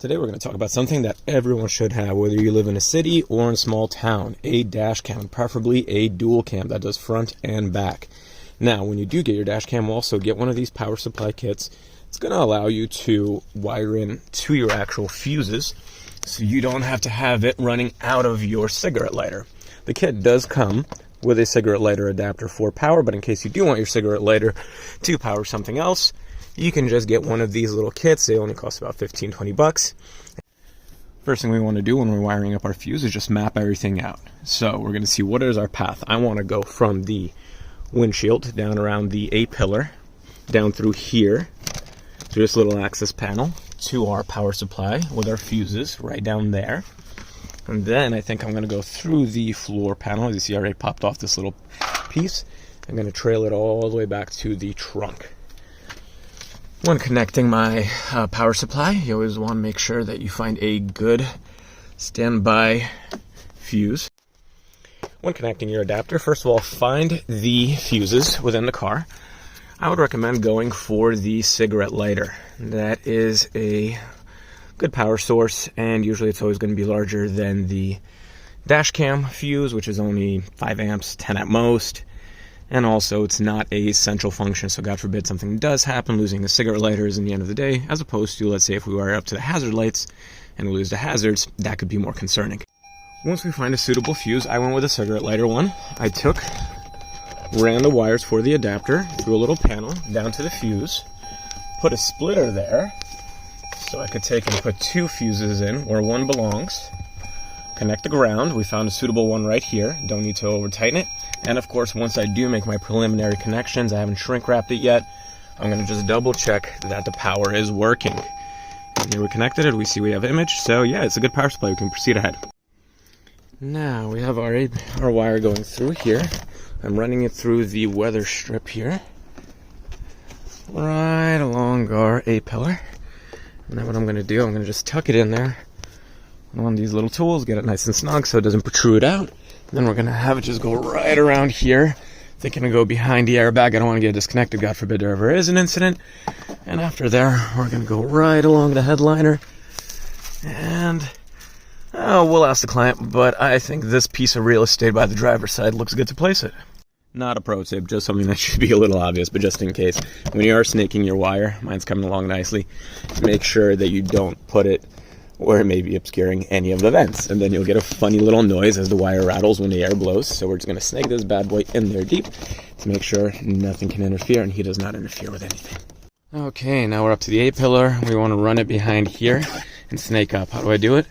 Today we're going to talk about something that everyone should have, whether you live in a city or in a small town, a dash cam, preferably a dual cam that does front and back. Now, when you do get your dash cam, also get one of these power supply kits. It's going to allow you to wire in to your actual fuses, so you don't have to have it running out of your cigarette lighter. The kit does come with a cigarette lighter adapter for power, but in case you do want your cigarette lighter to power something else, you can just get one of these little kits. They only cost about $15-20. First thing we want to do when we're wiring up our fuse is just map everything out. So we're going to see what is our path. I want to go from the windshield down around the A-pillar, down through here to this little access panel to our power supply with our fuses right down there. And then I think I'm going to go through the floor panel. As you see, I already popped off this little piece. I'm going to trail it all the way back to the trunk. When connecting my power supply, you always want to make sure that you find a good standby fuse. When connecting your adapter, first of all, find the fuses within the car. I would recommend going for the cigarette lighter. That is a good power source, and usually it's always going to be larger than the dash cam fuse, which is only 5 amps, 10 at most. And also, it's not a central function, so God forbid something does happen, losing the cigarette lighter is in the end of the day, as opposed to, let's say, if we wire up to the hazard lights and we lose the hazards, that could be more concerning. Once we find a suitable fuse, I went with a cigarette lighter one. I ran the wires for the adapter through a little panel down to the fuse, put a splitter there, so I could take and put 2 fuses in where one belongs, connect the ground. We found a suitable one right here, don't need to over tighten it. And of course, once I do make my preliminary connections, I haven't shrink wrapped it yet, I'm going to just double check that the power is working. And here we connected it, we see we have image, so yeah, it's a good power supply, we can proceed ahead. Now we have our wire going through here. I'm running it through the weather strip here, right along our A-pillar. And then what I'm going to do, I'm going to just tuck it in there with one of these little tools, get it nice and snug so it doesn't protrude out. Then we're going to have it just go right around here. Thinking to go behind the airbag. I don't want to get disconnected. God forbid there ever is an incident. And after there, we're going to go right along the headliner. And we'll ask the client, but I think this piece of real estate by the driver's side looks good to place it. Not a pro tip, just something that should be a little obvious, but just in case. When you are snaking your wire, mine's coming along nicely, make sure that you don't put it where it may be obscuring any of the vents, and then you'll get a funny little noise as the wire rattles when the air blows. So we're just going to snag this bad boy in there deep to make sure nothing can interfere, and he does not interfere with anything. Okay, now we're up to the A-pillar. We want to run it behind here and snake up. How do I do it?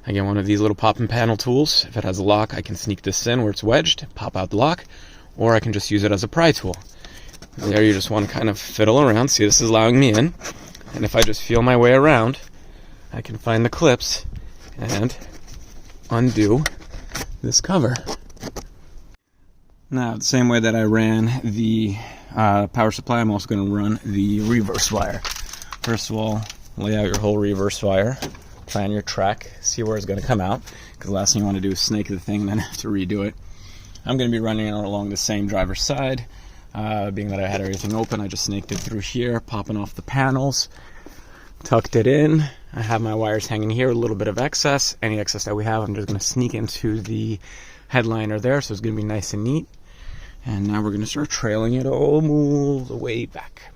I get one of these little pop-and panel tools. If it has a lock, I can sneak this in where it's wedged, pop out the lock, or I can just use it as a pry tool. There you just want to kind of fiddle around. See, this is allowing me in, and if I just feel my way around, I can find the clips and undo this cover. Now, the same way that I ran the power supply, I'm also going to run the reverse wire. First of all, lay out your whole reverse wire, plan your track, see where it's going to come out, because the last thing you want to do is snake the thing and then have to redo it. I'm going to be running it along the same driver's side. Being that I had everything open, I just snaked it through here, popping off the panels, tucked it in. I have my wires hanging here, a little bit of excess. Any excess that we have, I'm just going to sneak into the headliner there, so it's going to be nice and neat. And now we're going to start trailing it all the way back.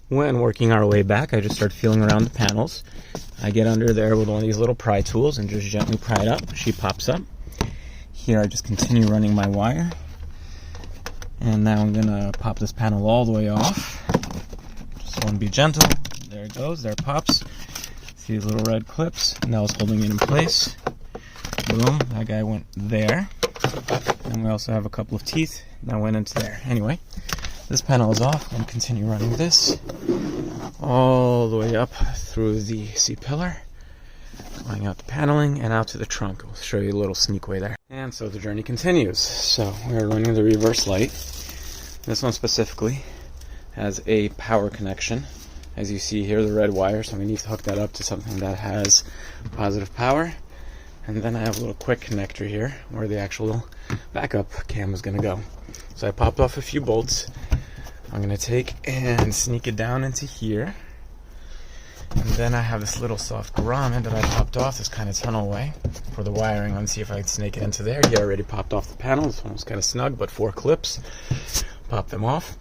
When working our way back, I just start feeling around the panels. I get under there with one of these little pry tools and just gently pry it up. She pops up. Here I just continue running my wire. And now I'm going to pop this panel all the way off. Just want to be gentle. There it goes, there it pops. See these little red clips? Now it's holding it in place. Boom, that guy went there. And we also have a couple of teeth that went into there. Anyway, this panel is off. I'm going to continue running this all the way up through the C-pillar, going out the paneling and out to the trunk. I'll show you a little sneak way there. And so the journey continues. So we're running the reverse light. This one specifically has a power connection. As you see here, the red wire, so we need to hook that up to something that has positive power. And then I have a little quick connector here where the actual backup cam is going to go. So I popped off a few bolts. I'm going to take and sneak it down into here. And then I have this little soft grommet that I popped off, this kind of tunnel way for the wiring. Let's see if I can snake it into there. Yeah, already popped off the panel. This one was kind of snug, but 4 clips. Pop them off.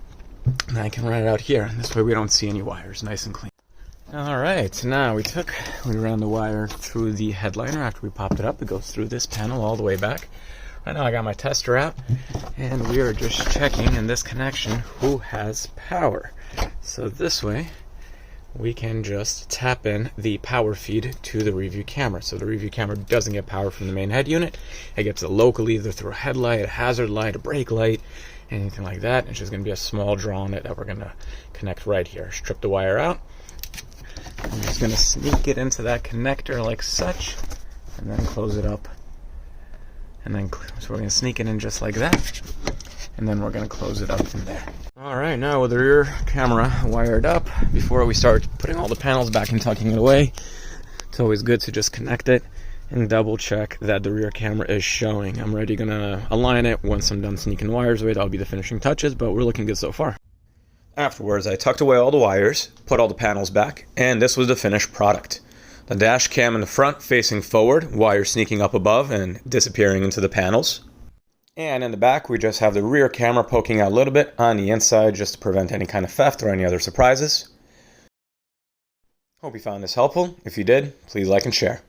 And I can run it out here. This way we don't see any wires, nice and clean. Alright, now we ran the wire through the headliner after we popped it up. It goes through this panel all the way back. Right now I got my tester out, and we are just checking in this connection who has power. So this way, we can just tap in the power feed to the rear view camera. So the rear view camera doesn't get power from the main head unit. It gets it locally either through a headlight, a hazard light, a brake light, anything like that. It's just going to be a small draw on it that we're going to connect right here. Strip the wire out. I'm just going to sneak it into that connector like such, and then close it up. And then, so we're going to sneak it in just like that, and then we're going to close it up from there. Alright, now with the rear camera wired up, before we start putting all the panels back and tucking it away, it's always good to just connect it and double check that the rear camera is showing. I'm already going to align it once I'm done sneaking wires away. That'll be the finishing touches, but we're looking good so far. Afterwards, I tucked away all the wires, put all the panels back, and this was the finished product. The dash cam in the front facing forward, wires sneaking up above and disappearing into the panels. And in the back, we just have the rear camera poking out a little bit on the inside just to prevent any kind of theft or any other surprises. Hope you found this helpful. If you did, please like and share.